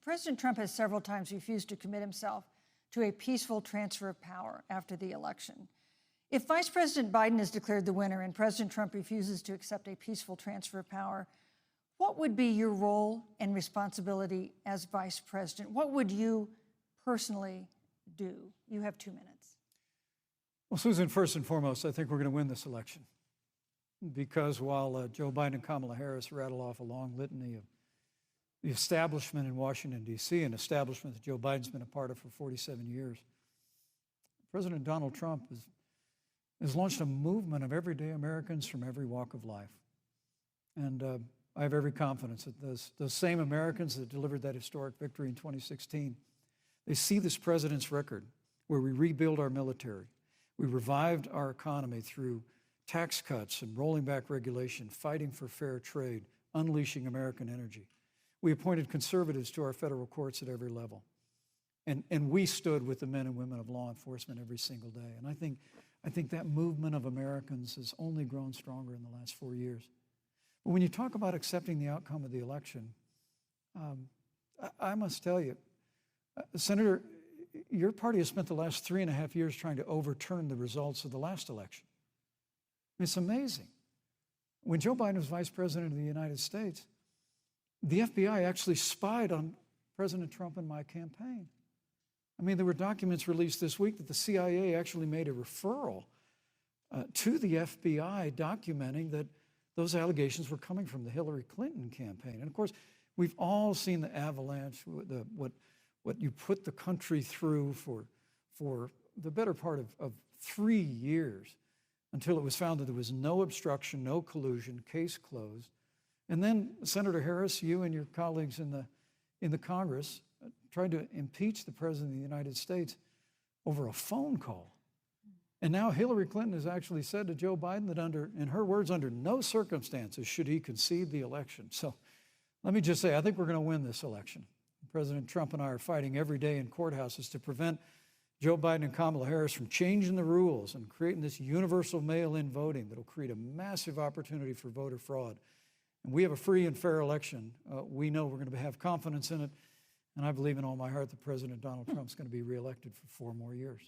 President Trump has several times refused to commit himself to a peaceful transfer of power after the election. If Vice President Biden is declared the winner and President Trump refuses to accept a peaceful transfer of power, what would be your role and responsibility as Vice President? What would you personally do? You have 2 minutes. Well, Susan, first and foremost, I think we're going to win this election. Because while Joe Biden and Kamala Harris rattle off a long litany of the establishment in Washington, D.C., an establishment that Joe Biden's been a part of for 47 years, President Donald Trump has launched a movement of everyday Americans from every walk of life. And I have every confidence that those same Americans that delivered that historic victory in 2016, they see this president's record where we rebuild our military, we revived our economy through tax cuts and rolling back regulation, fighting for fair trade, unleashing American energy. We appointed conservatives to our federal courts at every level. And we stood with the men and women of law enforcement every single day. And I think that movement of Americans has only grown stronger in the last 4 years. But when you talk about accepting the outcome of the election, I must tell you, Senator, your party has spent the last 3.5 years trying to overturn the results of the last election. It's amazing. When Joe Biden was Vice President of the United States, the FBI actually spied on President Trump and my campaign. I mean, there were documents released this week that the CIA actually made a referral to the FBI documenting that those allegations were coming from the Hillary Clinton campaign. And of course, we've all seen the avalanche, what you put the country through for the better part of 3 years until it was found that there was no obstruction, no collusion, case closed. And then, Senator Harris, you and your colleagues in the Congress tried to impeach the President of the United States over a phone call. And now Hillary Clinton has actually said to Joe Biden that in her words, under no circumstances should he concede the election. So let me just say, I think we're going to win this election. President Trump and I are fighting every day in courthouses to prevent Joe Biden and Kamala Harris from changing the rules and creating this universal mail-in voting that will create a massive opportunity for voter fraud. And we have a free and fair election. We know we're going to have confidence in it. And I believe in all my heart that President Donald Trump's going to be reelected for 4 more years.